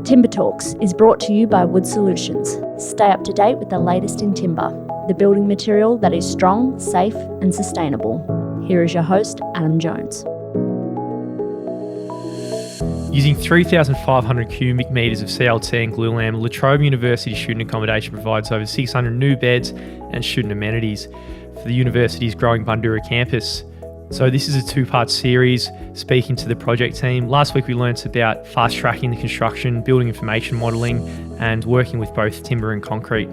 Timber Talks is brought to you by Wood Solutions. Stay up to date with the latest in timber, the building material that is strong, safe and sustainable. Here is your host, Adam Jones. Using 3,500 cubic metres of CLT and Glulam, Trobe University Student Accommodation provides over 600 new beds and student amenities for the university's growing Bundoora Campus. So this is a two-part series speaking to the project team. Last week we learnt about fast-tracking the construction, building information modelling and working with both timber and concrete.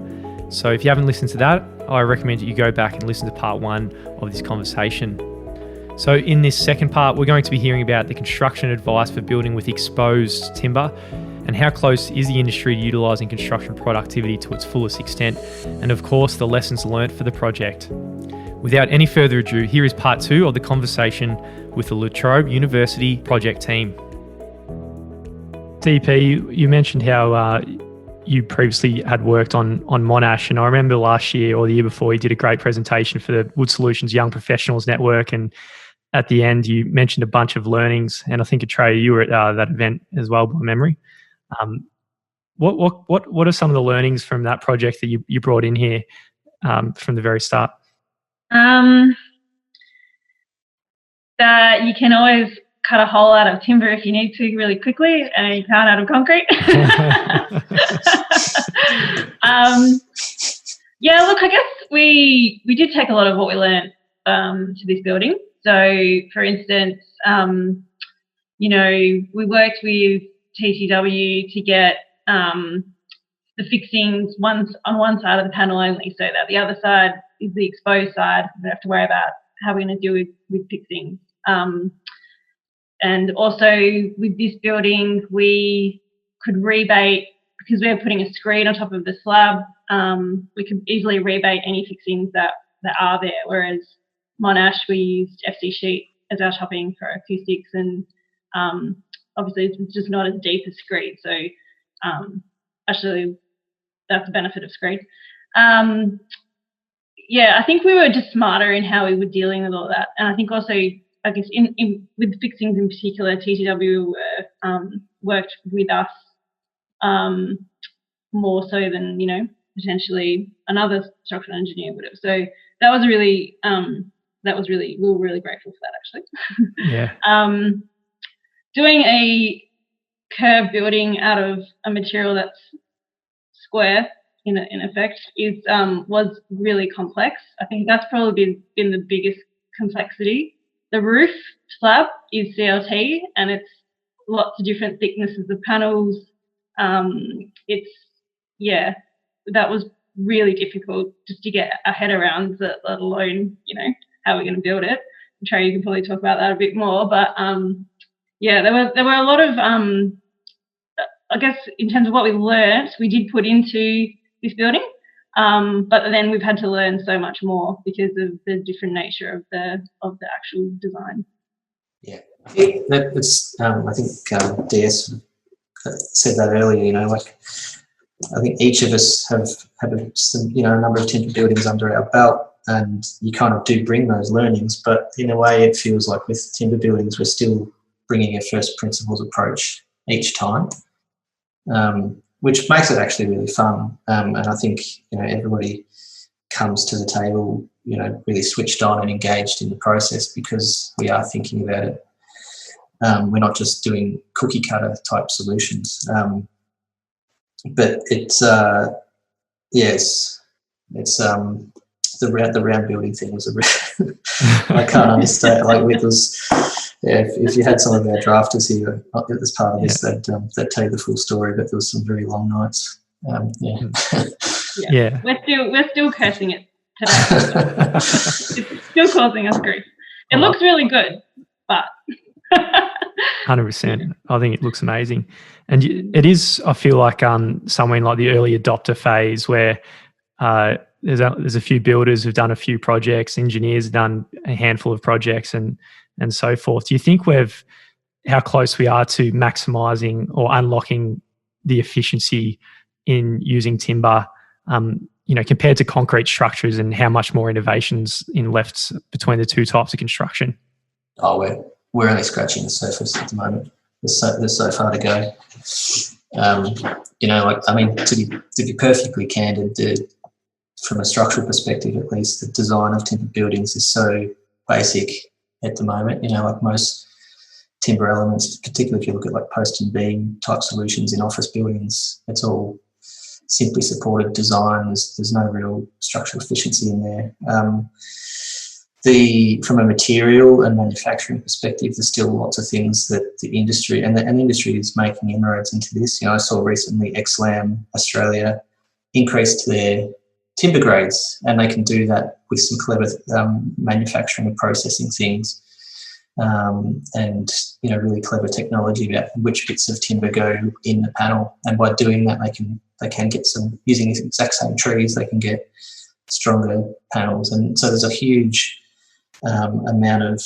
So if you haven't listened to that, I recommend that you go back and listen to part one of this conversation. So in this second part, we're going to be hearing about the construction advice for building with exposed timber and how close is the industry to utilising construction productivity to its fullest extent, and of course the lessons learnt for the project. Without any further ado, here is part two of the conversation with the Trobe University project team. DP, you mentioned how you previously had worked on Monash, and I remember last year or the year before you did a great presentation for the Wood Solutions Young Professionals Network, and at the end you mentioned a bunch of learnings, and I think Atreyu, you were at that event as well by memory. What are some of the learnings from that project that you brought in here from the very start? That you can always cut a hole out of timber if you need to really quickly, and you can't out of concrete. Yeah, look, I guess we did take a lot of what we learned to this building. So, for instance, we worked with TTW to get the fixings on one side of the panel only, so that the other side is the exposed side. We don't have to worry about how we're going to deal with fixings. And also with this building, we could rebate, because we were putting a screen on top of the slab, we could easily rebate any fixings that are there, whereas Monash, we used FC sheet as our topping for acoustics, and obviously it's just not as deep as screed, so actually that's the benefit of screed. Yeah, I think we were just smarter in how we were dealing with all that, and I think also, I guess, with fixings in particular, TTW worked with us more so than potentially another structural engineer would have. So that was really we were really grateful for that, actually. Yeah. Doing a curved building out of a material that's square in effect was really complex. I think that's probably been the biggest complexity. The roof slab is CLT, and it's lots of different thicknesses of panels. That was really difficult just to get our head around, let alone how we're going to build it. I'm sure you can probably talk about that a bit more, but there were a lot of I guess in terms of what we learnt, we did put into this building, but then we've had to learn so much more because of the different nature of the actual design. Yeah, I think that's. I think DS said that earlier. I think each of us have some, a number of timber buildings under our belt, and you kind of do bring those learnings. But in a way, it feels like with timber buildings, we're still bringing a first principles approach each time. Which makes it actually really fun, and I think everybody comes to the table really switched on and engaged in the process because we are thinking about it. We're not just doing cookie cutter type solutions, but it's the round building thing was I can't understand. Like with us, if you had some of our drafters here as part of this, they'd tell you the full story. But there was some very long nights. Yeah. We're still cursing it today. It's still causing us grief. It looks really good, but 100%. I think it looks amazing, and it is. I feel like somewhere in like the early adopter phase where there's a few builders who've done a few projects, engineers have done a handful of projects, and so forth. Do you think how close we are to maximising or unlocking the efficiency in using timber, compared to concrete structures, and how much more innovations left between the two types of construction? Oh, we're only scratching the surface at the moment. There's so far to go. You know, like, I mean, to be perfectly candid, from a structural perspective at least, the design of timber buildings is so basic at the moment. You know, like most timber elements, particularly if you look at like post and beam type solutions in office buildings, it's all simply supported design. There's no real structural efficiency in there. From a material and manufacturing perspective, there's still lots of things that the industry and the industry is making inroads into this. You know, I saw recently Xlam Australia increased their timber grades, and they can do that with some clever manufacturing and processing things, and you know, really clever technology about which bits of timber go in the panel. And by doing that, they can get some, using the exact same trees, they can get stronger panels. And so there's a huge amount of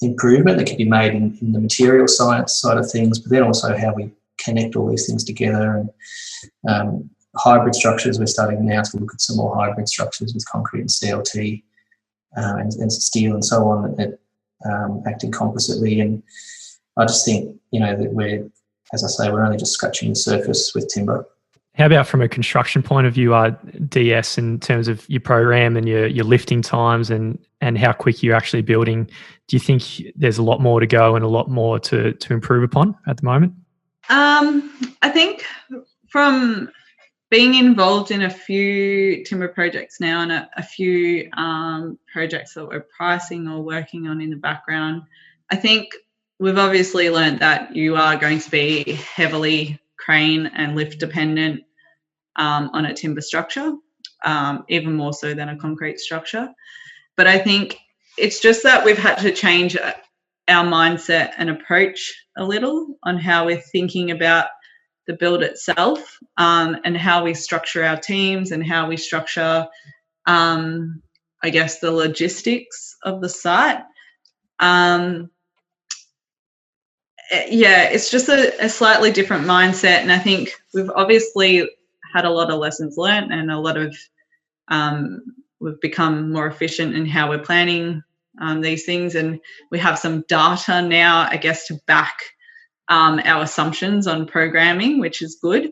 improvement that can be made in the material science side of things, but then also how we connect all these things together. And hybrid structures, we're starting now to look at some more hybrid structures with concrete and CLT and steel and so on, that acting compositely. And I just think, you know, that as I say, we're only just scratching the surface with timber. How about from a construction point of view, DS, in terms of your program and your lifting times and how quick you're actually building? Do you think there's a lot more to go and a lot more to improve upon at the moment? I think from being involved in a few timber projects now and a few projects that we're pricing or working on in the background, I think we've obviously learned that you are going to be heavily crane and lift dependent on a timber structure, even more so than a concrete structure. But I think it's just that we've had to change our mindset and approach a little on how we're thinking about the build itself, and how we structure our teams and how we structure, I guess, the logistics of the site. Yeah, it's just a slightly different mindset. And I think we've obviously had a lot of lessons learned and a lot of, we've become more efficient in how we're planning these things. And we have some data now, I guess, to back our assumptions on programming, which is good.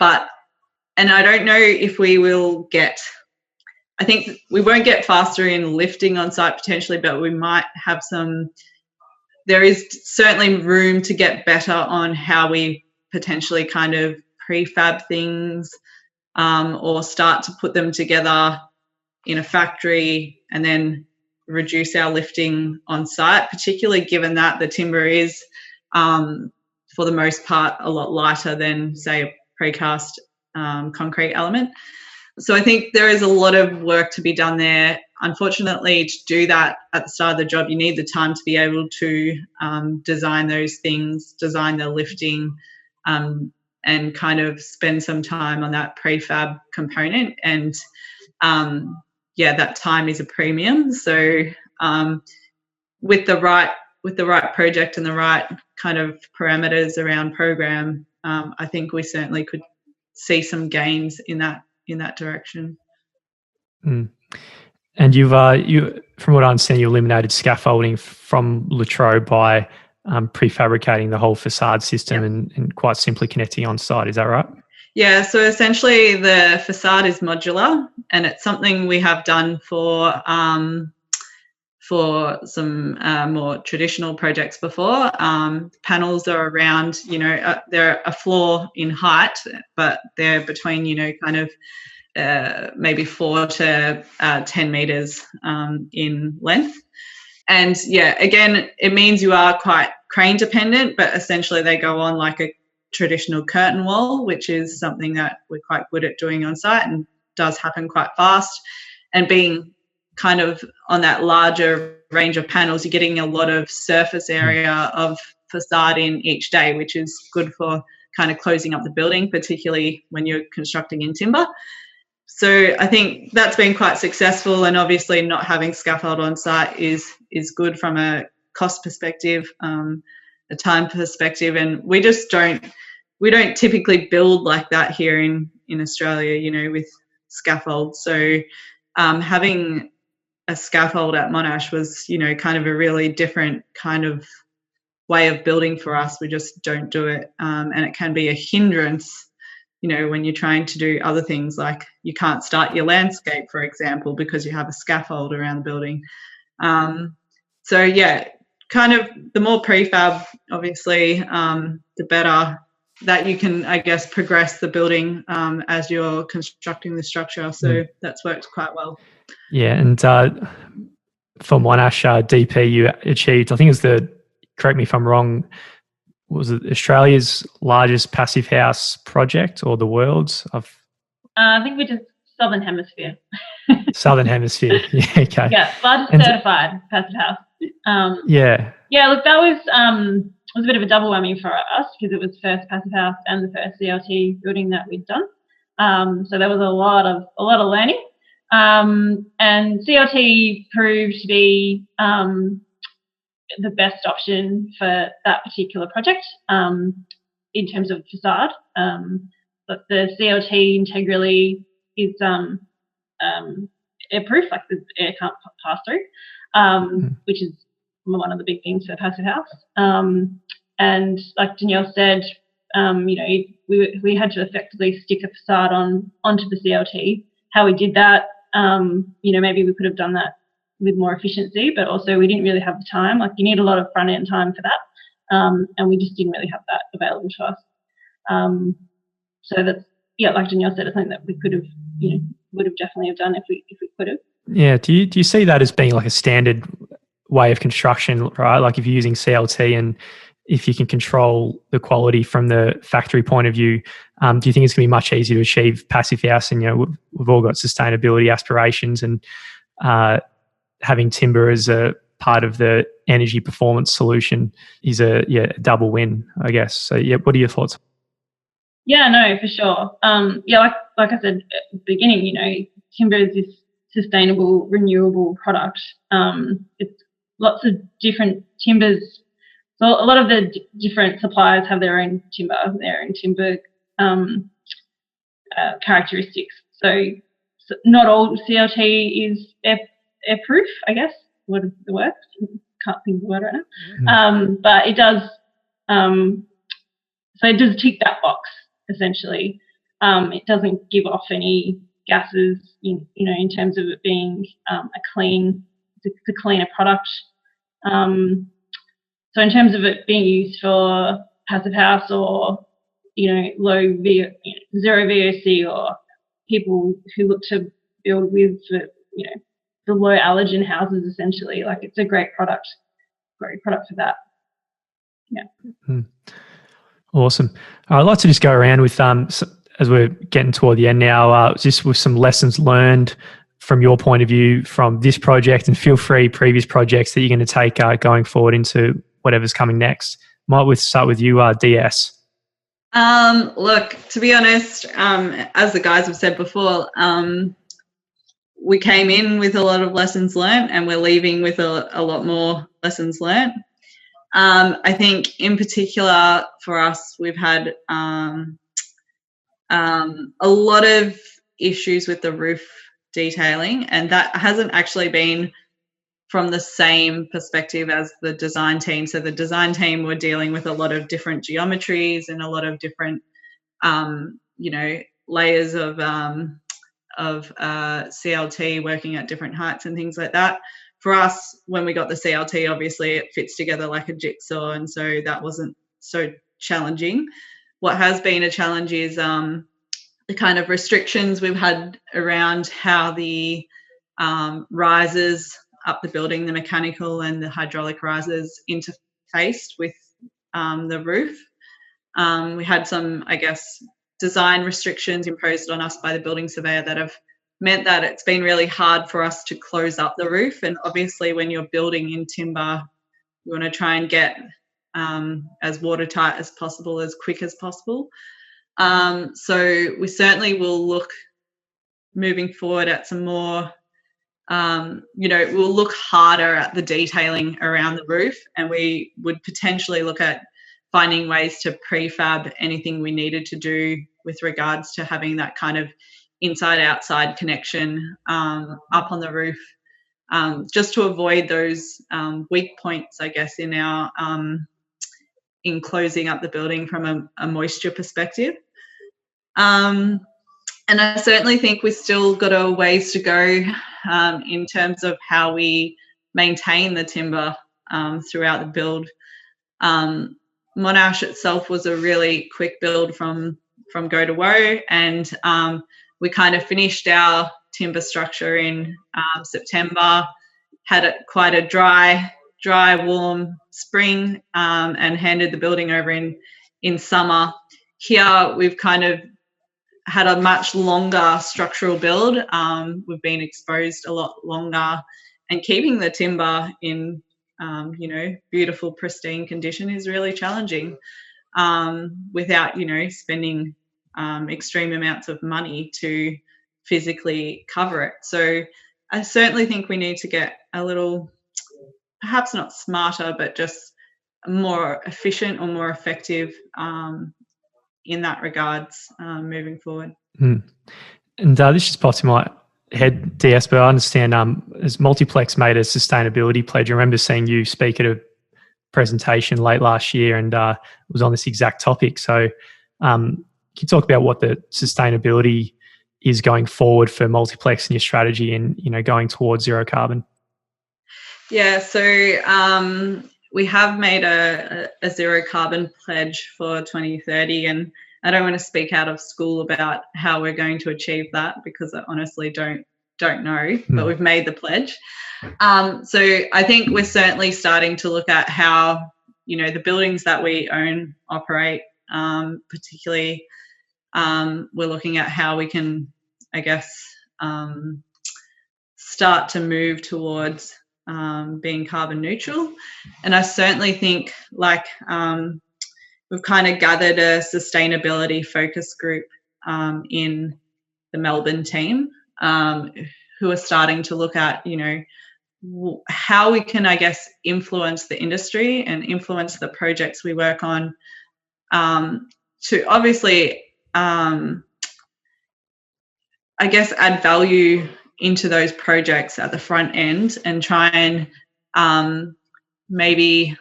And I don't know if we will I think we won't get faster in lifting on site potentially, but we might have there is certainly room to get better on how we potentially kind of prefab things, or start to put them together in a factory and then reduce our lifting on site, particularly given that the timber is, for the most part, a lot lighter than, say, a precast concrete element. So I think there is a lot of work to be done there. Unfortunately, to do that at the start of the job, you need the time to be able to design those things, design the lifting, and kind of spend some time on that prefab component. And that time is a premium. So with the right project and the right kind of parameters around program, I think we certainly could see some gains in that direction. Mm. And you, from what I understand, you eliminated scaffolding from Latrobe by prefabricating the whole facade system, and quite simply connecting on site. Is that right? Yeah. So essentially, the facade is modular, and it's something we have done for some more traditional projects before. Panels are around, they're a floor in height, but they're between, kind of maybe 4 to 10 meters in length. And again, it means you are quite crane dependent, but essentially they go on like a traditional curtain wall, which is something that we're quite good at doing on site and does happen quite fast. And being kind of on that larger range of panels, you're getting a lot of surface area of facade in each day, which is good for kind of closing up the building, particularly when you're constructing in timber. So I think that's been quite successful, and obviously not having scaffold on site is good from a cost perspective, a time perspective, and we don't typically build like that here in Australia, with scaffold. So having a scaffold at Monash was, kind of a really different kind of way of building for us. We just don't do it, and it can be a hindrance, when you're trying to do other things, like you can't start your landscape, for example, because you have a scaffold around the building. So yeah, kind of the more prefab, obviously, the better that you can, I guess, progress the building as you're constructing the structure. So that's worked quite well. Yeah, and for Monash DP, you achieved, I think it's correct me if I'm wrong, was it Australia's largest passive house project or the world's? I think we did Southern Hemisphere. Southern Hemisphere, yeah, okay. Yeah, largest certified passive house. Yeah, look, that was a bit of a double whammy for us because it was first passive house and the first CLT building that we'd done. So there was a lot of learning. And CLT proved to be the best option for that particular project in terms of facade. But the CLT integrally is airproof, like the air can't pass through, which is one of the big things for passive house. And like Danielle said, we had to effectively stick a facade onto the CLT. How we did that, maybe we could have done that with more efficiency, but also we didn't really have the time. Like, you need a lot of front end time for that, and we just didn't really have that available to us. So that's, like Danielle said, I think that we could have, would have definitely have done if we could have. Yeah. Do you see that as being like a standard way of construction, right? Like if you're using CLT and if you can control the quality from the factory point of view, do you think it's going to be much easier to achieve passive house? And, we've all got sustainability aspirations, and having timber as a part of the energy performance solution is a double win, I guess. So, what are your thoughts? Yeah, no, for sure. Like I said at the beginning, timber is this sustainable, renewable product. It's lots of different timbers. So a lot of the different suppliers have their own timber characteristics. So not all CLT is airproof, I guess. What is the word? Can't think of the word right now. But it does. So it does tick that box essentially. It doesn't give off any gases, in terms of it being it's a cleaner product. So in terms of it being used for passive house or, zero VOC, or people who look to build with, the low allergen houses, essentially, like, it's a great product for that. Yeah. Awesome. I'd like to just go around with, as we're getting toward the end now, just with some lessons learned from your point of view from this project, and feel free previous projects that you're going to take going forward into whatever's coming next. Might start with you, DS. Look, to be honest, as the guys have said before, we came in with a lot of lessons learned, and we're leaving with a lot more lessons learned. I think in particular for us, we've had a lot of issues with the roof detailing, and that hasn't actually been from the same perspective as the design team. So the design team were dealing with a lot of different geometries and a lot of different, layers of CLT working at different heights and things like that. For us, when we got the CLT, obviously it fits together like a jigsaw, and so that wasn't so challenging. What has been a challenge is the kind of restrictions we've had around how the risers up the building, the mechanical and the hydraulic risers, interfaced with the roof. We had some, I guess, design restrictions imposed on us by the building surveyor that have meant that it's been really hard for us to close up the roof. And obviously when you're building in timber, you want to try and get as watertight as possible, as quick as possible. So we certainly will look moving forward at some more, we'll look harder at the detailing around the roof, and we would potentially look at finding ways to prefab anything we needed to do with regards to having that kind of inside-outside connection up on the roof, just to avoid those weak points, I guess, in our in closing up the building from a moisture perspective. And I certainly think we've still got a ways to go in terms of how we maintain the timber throughout the build. Monash itself was a really quick build from go to woe, and we kind of finished our timber structure in September, had quite a dry, warm spring, and handed the building over in summer. Here we've kind of had a much longer structural build. We've been exposed a lot longer, and keeping the timber in beautiful, pristine condition is really challenging without, spending extreme amounts of money to physically cover it. So I certainly think we need to get a little, perhaps not smarter, but just more efficient or more effective in that regards moving forward. And this just popped in my head, DS, but I understand as Multiplex made a sustainability pledge. I remember seeing you speak at a presentation late last year, and it was on this exact topic. So can you talk about what the sustainability is going forward for Multiplex and your strategy and, going towards zero carbon? Yeah, so we have made a zero carbon pledge for 2030, and I don't want to speak out of school about how we're going to achieve that because I honestly don't know, but we've made the pledge. So I think we're certainly starting to look at how, the buildings that we own, operate, particularly we're looking at how we can, I guess, start to move towards being carbon neutral. And I certainly think we've kind of gathered a sustainability focus group in the Melbourne team who are starting to look at, how we can, I guess, influence the industry and influence the projects we work on to obviously, I guess, add value into those projects at the front end and try and maybe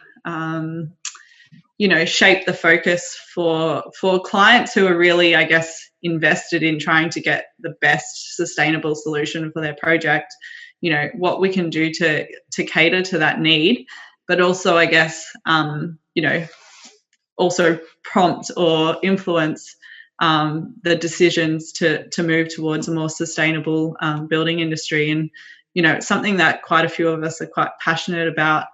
shape the focus for clients who are really, I guess, invested in trying to get the best sustainable solution for their project, what we can do to cater to that need, but also, I guess, also prompt or influence the decisions to move towards a more sustainable building industry. And, it's something that quite a few of us are quite passionate about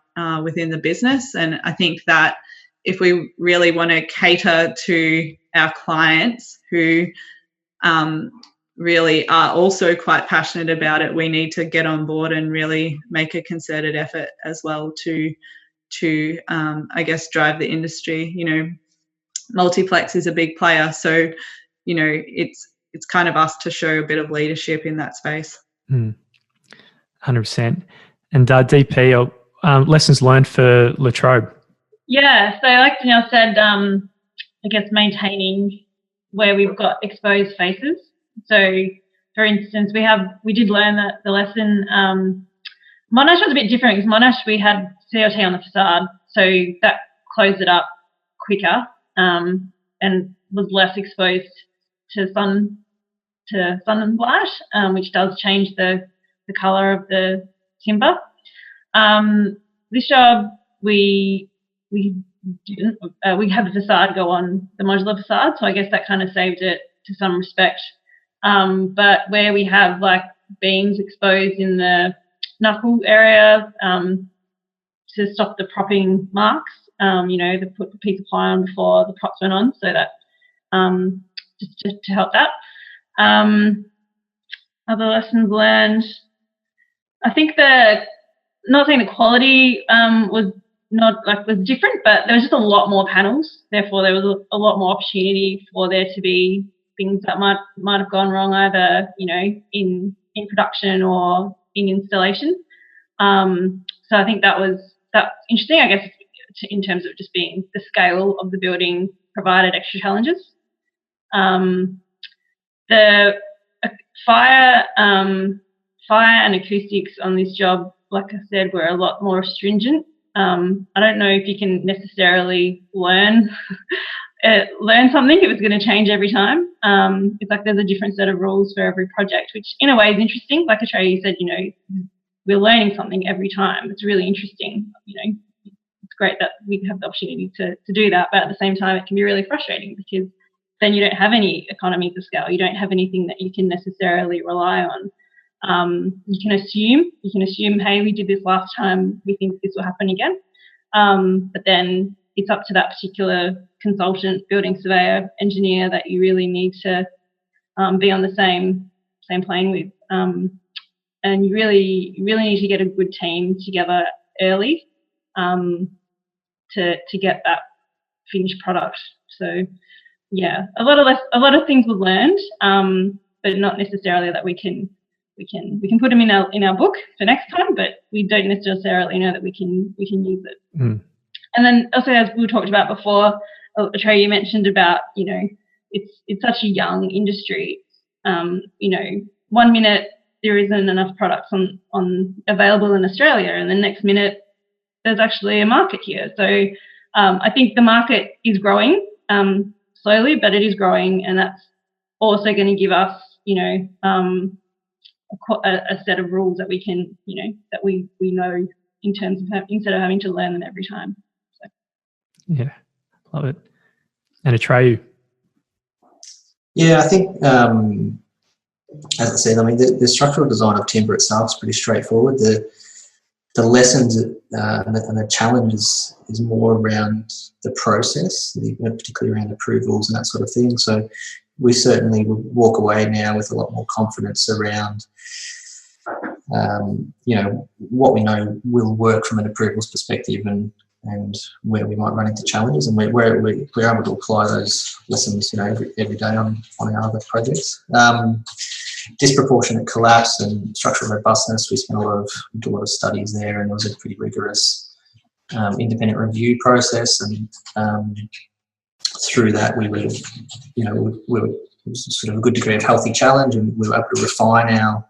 within the business. And I think that if we really want to cater to our clients who really are also quite passionate about it, we need to get on board and really make a concerted effort as well to I guess, drive the industry. Multiplex is a big player, so it's kind of us to show a bit of leadership in that space. 100%. And DP, lessons learned for Trobe. Yeah, so like Danielle said, I guess maintaining where we've got exposed faces. So, for instance, we did learn that the lesson. Monash was a bit different because Monash we had CLT on the facade, so that closed it up quicker and was less exposed to sun and flash, which does change the colour of the timber. This job we didn't. We had the facade go on the modular facade, so I guess that kind of saved it to some respect. But where we have beams exposed in the knuckle area to stop the propping marks, they put the piece of ply on before the props went on, so that just to help that. Other lessons learned. I think not saying the quality was different, but there was just a lot more panels. Therefore, there was a lot more opportunity for there to be things that might have gone wrong, either in production or in installation. So I think that's interesting. I guess in terms of just being the scale of the building provided extra challenges. The fire and acoustics on this job, like I said, were a lot more stringent I don't know if you can necessarily learn something if it's going to change every time. It's like there's a different set of rules for every project, which in a way is interesting. Like Atreyu said, we're learning something every time. It's really interesting. It's great that we have the opportunity to do that, but at the same time, it can be really frustrating because then you don't have any economies of scale. You don't have anything that you can necessarily rely on. You can assume, hey, we did this last time, we think this will happen again. But then it's up to that particular consultant, building surveyor, engineer that you really need to be on the same plane with. And you really need to get a good team together early to get that finished product. So yeah, a lot of things were learned, but not necessarily that we can put them in our book for next time, but we don't necessarily know that we can use it. And then also, as we talked about before, Atreyu mentioned about it's such a young industry. 1 minute there isn't enough products on available in Australia, and the next minute there's actually a market here. So I think the market is growing slowly, but it is growing, and that's also going to give us a set of rules that we can that we know in terms of instead of having to learn them every time. So. Yeah, love it. And Atreyu. Yeah, I think as I said, I mean the structural design of timber itself is pretty straightforward. The lessons and the challenges is more around the process, particularly around approvals and that sort of thing. So we certainly will walk away now with a lot more confidence around, what we know will work from an approvals perspective and where we might run into challenges, and we're able to apply those lessons, every day on our other projects. Disproportionate collapse and structural robustness, we spent a lot of studies there, and there was a pretty rigorous independent review process, and through that we were sort of a good degree of healthy challenge, and we were able to refine our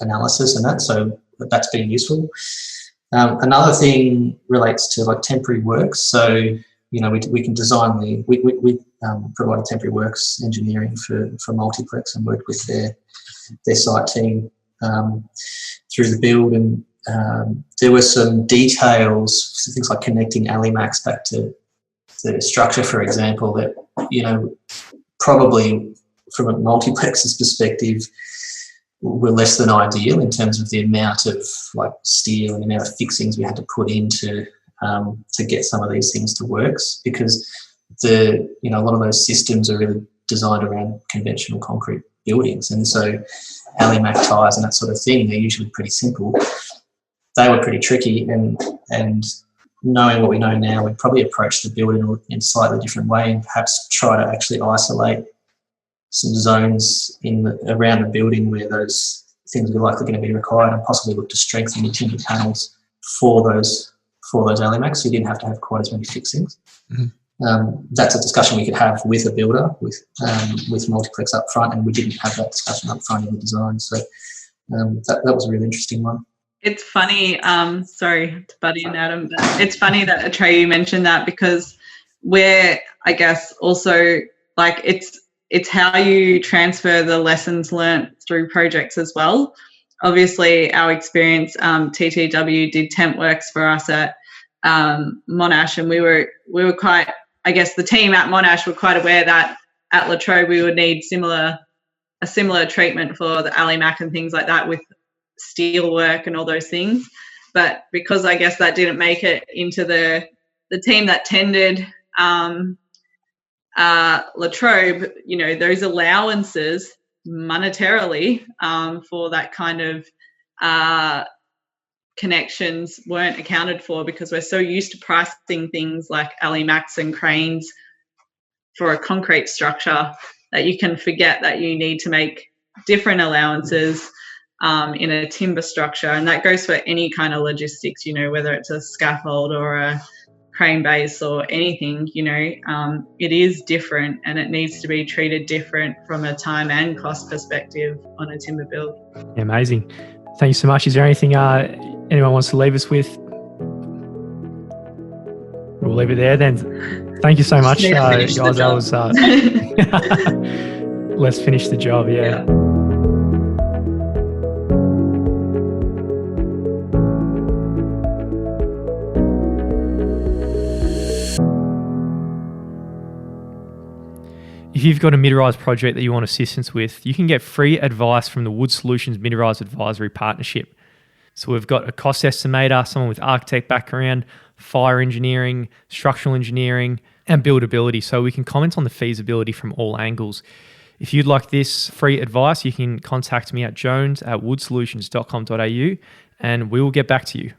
analysis and that, so that's been useful. Another thing relates to like temporary works. So we can design we provided temporary works engineering for Multiplex and worked with their site team through the build, and there were some details, things like connecting alley-macs back to the structure, for example, that probably from a Multiplex's perspective were less than ideal in terms of the amount of like steel and the amount of fixings we had to put into to get some of these things to work, because a lot of those systems are really designed around conventional concrete buildings, and so alley-mac ties and that sort of thing, they're usually pretty simple. They were pretty tricky, and knowing what we know now, we'd probably approach the build in a slightly different way and perhaps try to actually isolate some zones around the building where those things are likely going to be required, and possibly look to strengthen the timber panels for those alley-macs, so you didn't have to have quite as many fixings. Mm-hmm. That's a discussion we could have with a builder, with Multiplex up front, and we didn't have that discussion up front in the design. So that was a really interesting one. It's funny, sorry to butt in, Adam, but it's funny that Atreyu mentioned that, because we're, I guess, also like it's how you transfer the lessons learnt through projects as well. Obviously, our experience, TTW did temp works for us at Monash, and we were quite, I guess the team at Monash were quite aware that at La Trobe we would need a similar treatment for the alley-mac and things like that with steel work and all those things. But because I guess that didn't make it into the team that tended La Trobe, those allowances monetarily for that kind of connections weren't accounted for, because we're so used to pricing things like alley-macs and cranes for a concrete structure that you can forget that you need to make different allowances in a timber structure. And that goes for any kind of logistics, whether it's a scaffold or a crane base or anything, it is different, and it needs to be treated different from a time and cost perspective on a timber build. Yeah, amazing. Thank you so much. Is there anything anyone wants to leave us with? We'll leave it there then. Thank you so much, guys. That was let's finish the job. Yeah. If you've got a mid-rise project that you want assistance with, you can get free advice from the Wood Solutions Mid-Rise Advisory Partnership. So we've got a cost estimator, someone with architect background, fire engineering, structural engineering, and buildability. So we can comment on the feasibility from all angles. If you'd like this free advice, you can contact me at jones@woodsolutions.com.au and we will get back to you.